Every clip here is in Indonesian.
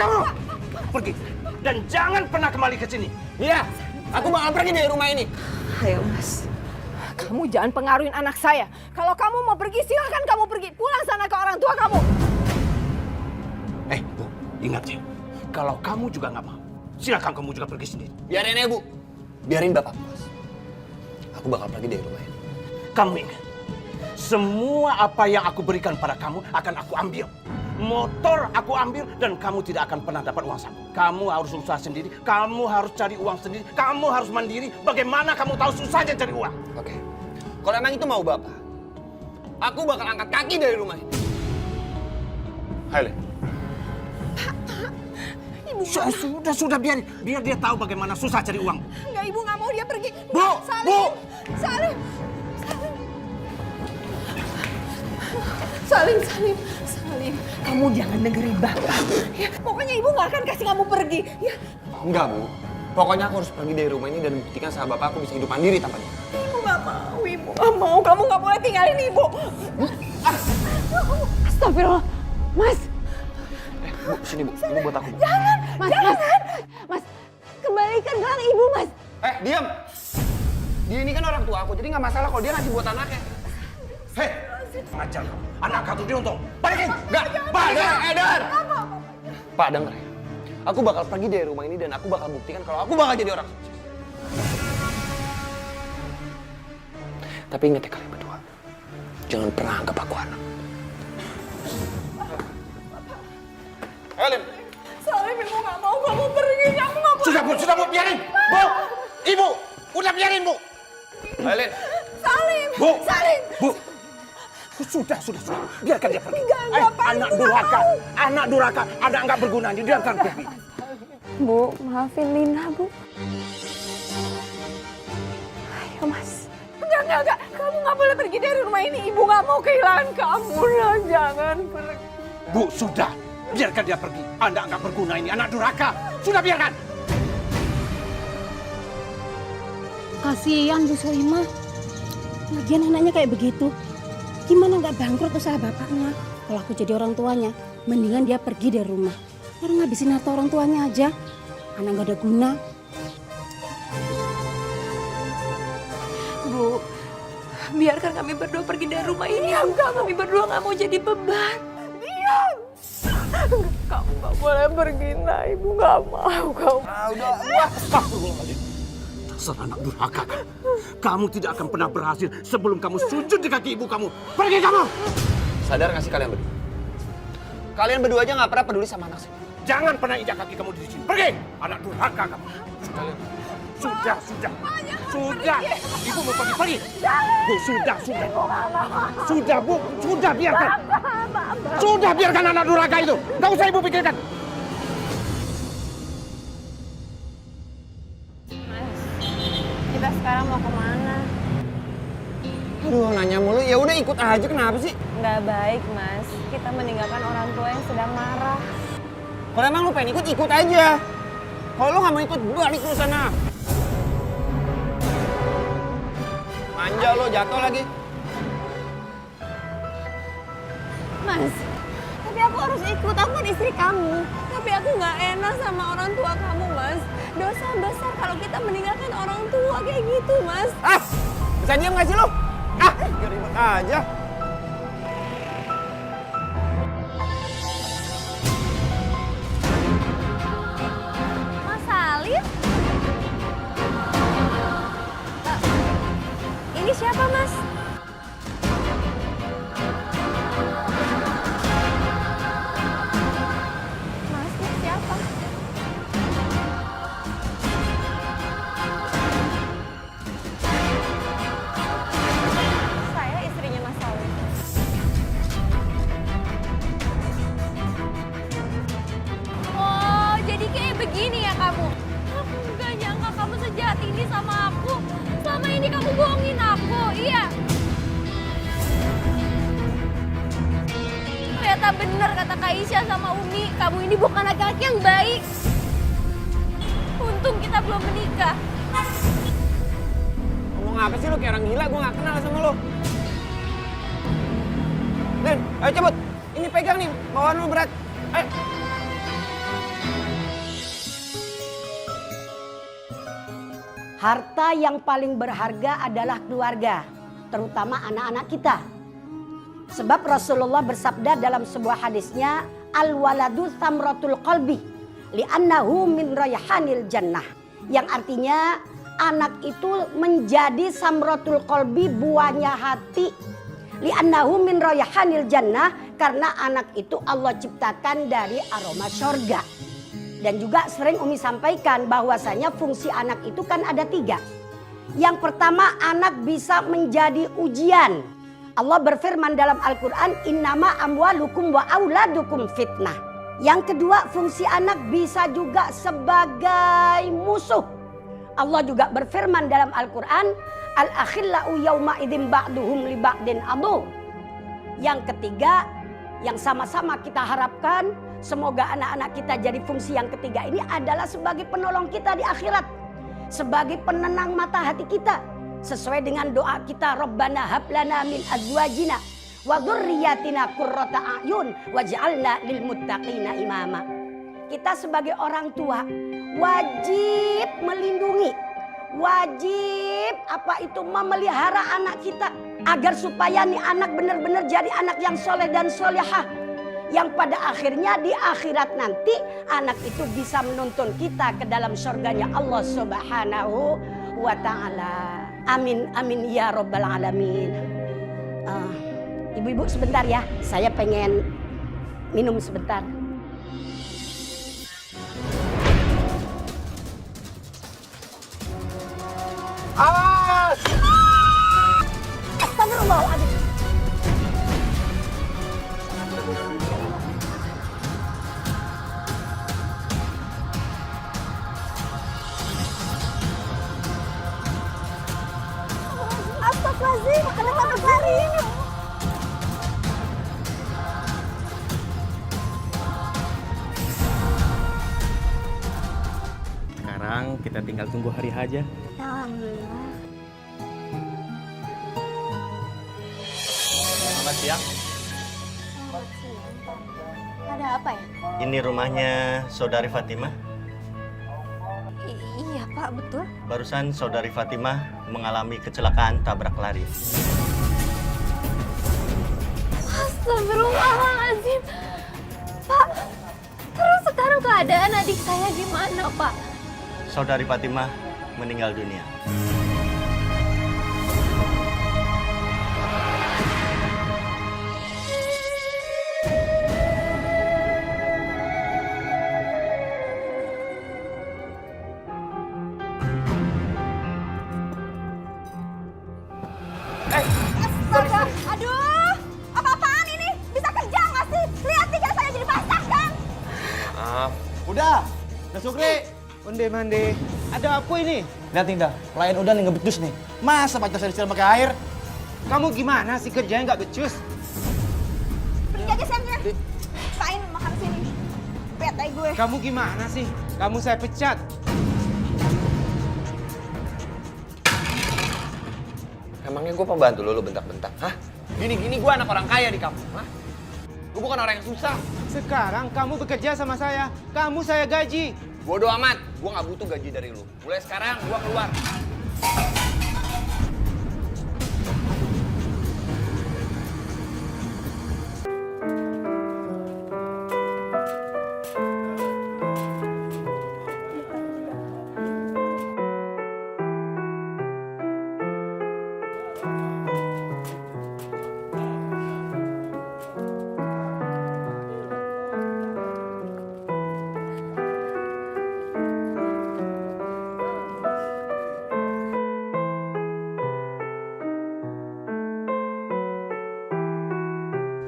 kamu! Pergi. Dan jangan pernah kembali ke sini. Iya, aku bakal pergi dari rumah ini. Ayo Mas, kamu jangan pengaruhin anak saya. Kalau kamu mau pergi, silahkan kamu pergi. Pulang sana ke orang tua kamu. Bu, ingat ya. Kalau kamu juga nggak mau, silakan kamu juga pergi sendiri. Biarin ya, Bu. Biarin Bapak puas. Aku bakal pergi dari rumah ini. Kamu ingat, semua apa yang aku berikan pada kamu akan aku ambil. Motor aku ambil dan kamu tidak akan pernah dapat uang saku. Kamu harus usaha sendiri, kamu harus cari uang sendiri, kamu harus mandiri. Bagaimana kamu tahu susahnya cari uang? Oke. Kalau emang itu mau Bapak, aku bakal angkat kaki dari rumah ini. Hai, Le. Ibu, Sudah biar dia tahu bagaimana susah cari uang. enggak, Ibu nggak mau dia pergi. Bu, Salim, Bu. Salim. Salim, Salim, Salim. Kamu jangan dengerin Bapak. Ya, pokoknya Ibu nggak akan kasih kamu pergi. Ya, Enggak, Bu. Pokoknya aku harus pergi dari rumah ini dan buktikan sama Bapak aku bisa hidup mandiri tanpa dia. Ibu nggak mau, Ibu nggak mau. Kamu nggak boleh tinggalin Ibu. Astagfirullah, Mas. Bu, sini Bu. Ini buat aku, Bu. Jangan, Mas, jangan. Mas, kembalikan gelang Ibu, Mas. Diam. Dia ini kan orang tua aku, jadi nggak masalah kalau dia ngasih buat anaknya. Hei, ngajar kamu. Anak kamu diuntung. Balikin. Enggak, Pak, Edar. Pak, denger ya. Aku bakal pergi dari rumah ini dan aku bakal buktikan kalau aku bakal jadi orang sukses. Tapi ingat ya kalian berdua, jangan pernah anggap aku anak. Helen. Salim, Ibu nggak mau kamu pergi. Kamu nggak boleh. Sudah Bu, biarin. Bu, Ibu, udah biarin Bu. Helen. Salim, Bu, Salim. Bu. Sudah. Biarkan dia pergi. Enggak, Pak. Anak durhaka, anak nggak berguna, biarkan pergi. Bu, maafin Lina, Bu. Ayo, Mas. Enggak. Kamu nggak boleh pergi dari rumah ini. Ibu nggak mau kehilangan kamu. Nah, jangan pergi. Bu, sudah. Biarkan dia pergi. Anak nggak berguna ini, anak durhaka. Sudah biarkan. Kasihan Bu Soimah. Lagian anaknya kayak begitu. Gimana nggak bangkrut usaha bapaknya? Kalau aku jadi orang tuanya, mendingan dia pergi dari rumah. Orang ngabisin harta orang tuanya aja. Anak nggak ada guna. Bu, biarkan kami berdua pergi dari rumah ini. Enggak, kami berdua nggak mau jadi beban. Diam. Kamu nggak boleh pergi, nah. Ibu nggak mau. Kamu. Astagfirullahaladzim. Dasar anak durhaka kan. Kamu tidak akan pernah berhasil sebelum kamu sujud di kaki ibu kamu. Pergi kamu! Sadar nggak sih kalian berdua? Kalian berdua aja nggak pernah peduli sama anak saya. Jangan pernah injak kaki kamu di sini. Pergi! Anak durhaka kamu. Sudah. Ibu mau pergi. Bu, sudah. Sudah, Bu. Sudah, biarkan. Sudah, biarkan anak durhaka itu. Nggak usah ibu pikirkan. Kita sekarang mau kemana? Aduh, nanya mulu. Ya udah ikut aja, kenapa sih? Nggak baik, Mas. Kita meninggalkan orang tua yang sedang marah. Kalau emang lu pengen ikut aja. Kalau lu nggak mau ikut, balik lu sana. Manja lo, jatuh lagi. Mas, tapi aku harus ikut. Aku kan istri kamu. Tapi aku nggak enak sama orang tua kamu, Mas. Dosa besar kalau kita meninggalkan orang tua kayak gitu, Mas. Bisa diem nggak sih lu? Biar ribet aja. Mas Salim? Ini siapa, Mas? Mas, ini siapa? Saya istrinya Mas Salim. Oh, jadi kayak begini ya kamu? Aku nggak nyangka kamu sejahat ini sama aku. Selama ini kamu bohongin aku, iya? Ternyata benar kata Kak Isya sama Umi, kamu ini bukan laki-laki yang baik. Untung kita belum menikah. Ngomong apa sih lu kayak orang gila? Gue gak kenal sama lu. Lin, ayo cepet. Ini pegang nih, bawaan lu berat. Ayo. Harta yang paling berharga adalah keluarga, terutama anak-anak kita. Sebab Rasulullah bersabda dalam sebuah hadisnya, al-waladu thamratul qalbi li'annahu min rayhanil jannah. Yang artinya anak itu menjadi samratul qalbi, buahnya hati. Li'annahu min rayhanil jannah, karena anak itu Allah ciptakan dari aroma surga. Dan juga sering Umi sampaikan bahwasanya fungsi anak itu kan ada 3. Yang pertama, anak bisa menjadi ujian. Allah berfirman dalam Al-Quran, innama amwalukum wa auladukum fitnah. Yang kedua, fungsi anak bisa juga sebagai musuh. Allah juga berfirman dalam Al-Quran, al-akhillau yawma idzin ba'duhum li ba'din adu. Yang ketiga, yang sama-sama kita harapkan, semoga anak-anak kita jadi fungsi yang ketiga ini adalah sebagai penolong kita di akhirat. Sebagai penenang mata hati kita. Sesuai dengan doa kita, Rabbana hablana min azwajina wa dzurriyyatina qurrata a'yun waj'alna lil muttaqina imama. Kita sebagai orang tua wajib melindungi, wajib memelihara anak kita agar supaya nih anak benar-benar jadi anak yang soleh dan solehah, yang pada akhirnya di akhirat nanti anak itu bisa menuntun kita ke dalam surganya Allah Subhanahu wa ta'ala. Amin amin ya rabbal alamin. Ibu-ibu sebentar ya, saya pengen minum sebentar. Awas! Astagfirullahaladzim. Astagfirullahaladzim, kenapa berlari ini? Sekarang kita tinggal tunggu hari aja. Alhamdulillah. Selamat siang. Selamat siang, Pak. Ada apa ya? Ini rumahnya Saudari Fatimah. Iya, Pak, betul. Barusan Saudari Fatimah mengalami kecelakaan tabrak lari. Astagfirullahaladzim. Pak, terus sekarang keadaan adik saya gimana, Pak? Saudari Fatimah meninggal dunia. Astaga, aduh, apa-apaan ini? Bisa kerja nggak sih? Lihat tiga saya jadi basah kan? Udah Sukri, onde mande. Ada apa ini? Lihat Indah, pelayan udah nih ngebecus nih. Masa pacar saya disiram pakai air? Kamu gimana sih kerjanya nggak becus? Pergi aja Samnya. Pain makan sini. Bete gue. Kamu gimana sih? Kamu saya pecat. Emangnya gue pembantu lo bentak-bentak? Hah? Gini-gini gue anak orang kaya di kampung, hah? Gue bukan orang yang susah. Sekarang kamu bekerja sama saya. Kamu saya gaji. Bodoh amat, gue gak butuh gaji dari lu. Mulai sekarang gue keluar.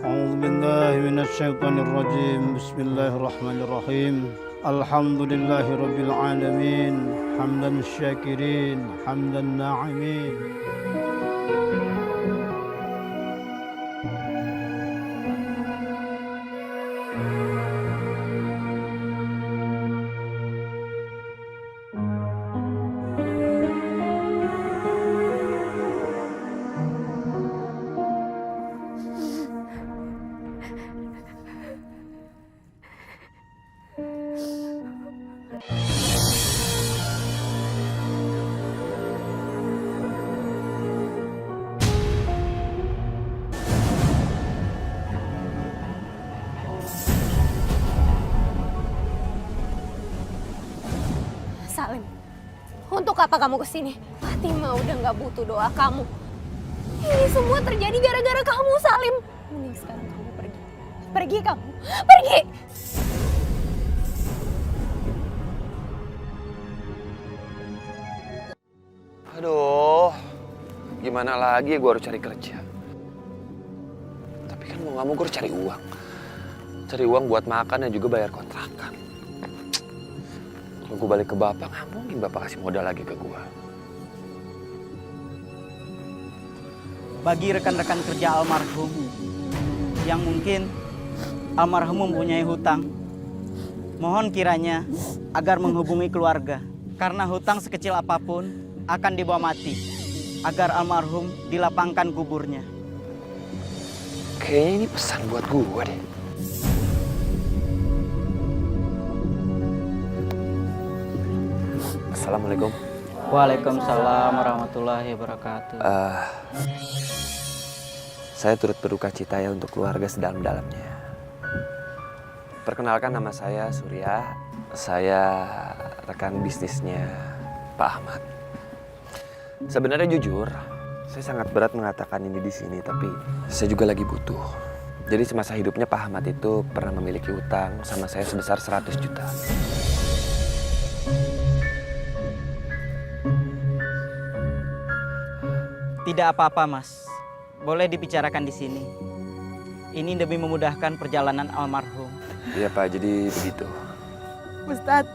أعوذ بالله من الشيطان الرجيم بسم الله الرحمن الرحيم الحمد لله رب العالمين حمدا الشاكرين حمدا الناعمين Salim, untuk apa kamu kesini? Fatima udah gak butuh doa kamu. Ini semua terjadi gara-gara kamu, Salim. Mending sekarang kamu pergi. Pergi kamu, pergi! Aduh, gimana lagi gue harus cari kerja. Tapi kan mau gak mau gue harus cari uang. Cari uang buat makan dan juga bayar kontrakan. Kalau gue balik ke bapak, gak mungkin bapak kasih modal lagi ke gue. Bagi rekan-rekan kerja almarhum yang mungkin almarhum mempunyai hutang, mohon kiranya agar menghubungi keluarga. Karena hutang sekecil apapun akan dibawa mati, agar almarhum dilapangkan kuburnya. Kayaknya ini pesan buat gue deh. Assalamualaikum. Waalaikumsalam warahmatullahi wabarakatuh. Saya turut berduka cita ya untuk keluarga sedalam-dalamnya. Perkenalkan, nama saya Surya. Saya rekan bisnisnya Pak Ahmad. Sebenarnya jujur, saya sangat berat mengatakan ini di sini, tapi saya juga lagi butuh. Jadi semasa hidupnya Pak Ahmad itu pernah memiliki utang sama saya sebesar 100 juta. Tidak apa-apa, Mas. Boleh dibicarakan di sini. Ini demi memudahkan perjalanan almarhum. Iya Pak, jadi begitu. Ustadz,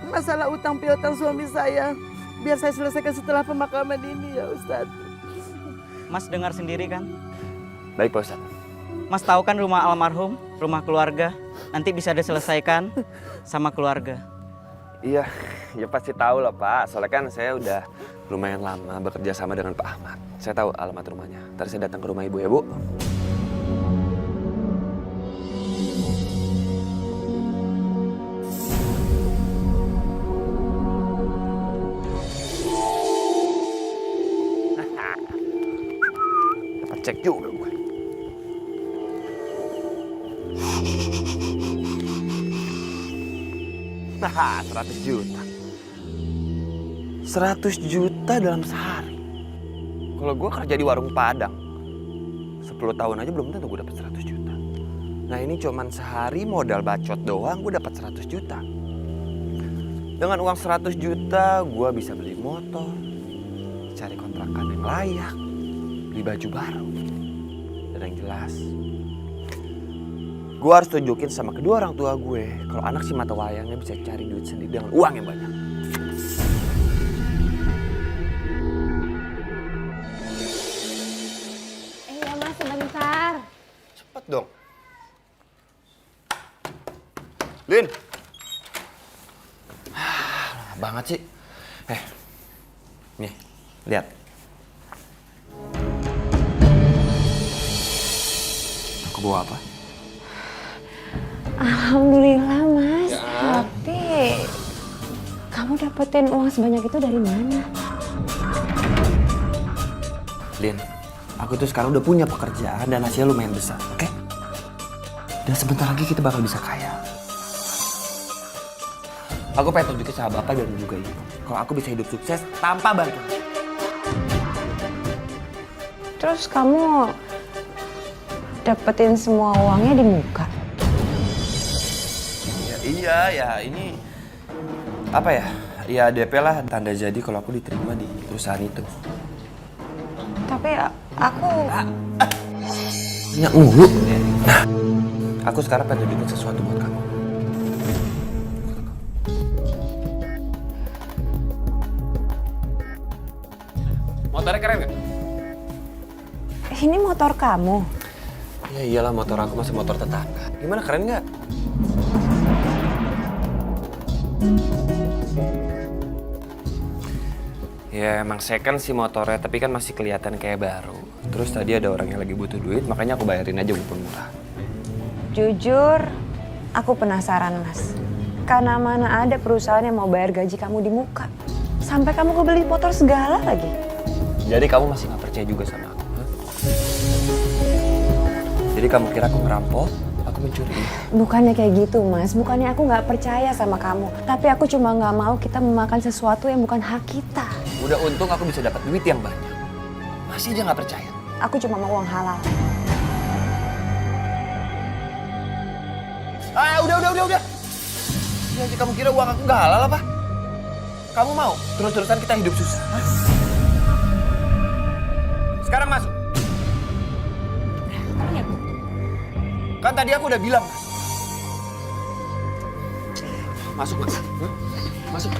masalah utang piutang suami saya, biar saya selesaikan setelah pemakaman ini ya Ustadz. Mas dengar sendiri kan? Baik Pak Ustadz. Mas tahu kan rumah almarhum, rumah keluarga, nanti bisa diselesaikan sama keluarga. Iya, ya pasti tahu lah Pak. Soalnya kan saya udah lumayan lama bekerja sama dengan Pak Ahmad. Saya tahu alamat rumahnya. Ntar saya datang ke rumah Ibu ya Bu. Dapat cek juga gue. Nah, 100 juta. 100 juta dalam sehari. Kalau gue kerja di warung Padang, 10 tahun aja belum tentu gue dapat 100 juta. Nah ini cuman sehari modal bacot doang gue dapat 100 juta. Dengan uang 100 juta gue bisa beli motor, cari kontrakan yang layak, beli baju baru. Dan yang jelas, gue harus tunjukin sama kedua orang tua gue kalau anak si mata wayangnya bisa cari duit sendiri dengan uang yang banyak. Iya Mas, sebentar. Cepet dong. Lin. Lama banget sih. Nih, lihat. Aku bawa apa? Alhamdulillah Mas, tapi kamu dapetin uang sebanyak itu dari mana? Lin, aku tuh sekarang udah punya pekerjaan dan hasilnya lumayan besar, oke? Dan sebentar lagi kita bakal bisa kaya. Aku pengen tunjukin sama bapak dan juga ibu kalau aku bisa hidup sukses tanpa bantuan. Terus kamu dapetin semua uangnya di muka? Iya, ini apa ya? Ya DP lah, tanda jadi kalau aku diterima di perusahaan itu. Tapi aku... Nyak mulu. Nah, aku sekarang pengen tunjukin sesuatu buat kamu. Motornya keren nggak? Ini motor kamu? Ya iyalah, motor aku masih motor tetangga. Gimana, keren nggak? Ya emang second sih motornya, tapi kan masih kelihatan kayak baru. Terus tadi ada orang yang lagi butuh duit, makanya aku bayarin aja walaupun murah. Jujur, aku penasaran Mas. Karena mana ada perusahaan yang mau bayar gaji kamu di muka. Sampai kamu kebeli motor segala lagi. Jadi kamu masih nggak percaya juga sama aku? Huh? Jadi kamu kira aku ngerampok, aku mencuri? Bukannya kayak gitu, Mas. Bukannya aku nggak percaya sama kamu. Tapi aku cuma nggak mau kita memakan sesuatu yang bukan hak kita. Udah untung aku bisa dapat duit yang banyak. Masih aja nggak percaya. Aku cuma mau uang halal. Ah, udah. Ini aja kamu kira uang aku nggak halal apa? Kamu mau terus-terusan kita hidup susah? Hah? Sekarang masuk. Kan tadi aku udah bilang, Mas. Masuk, Mas. Masuk.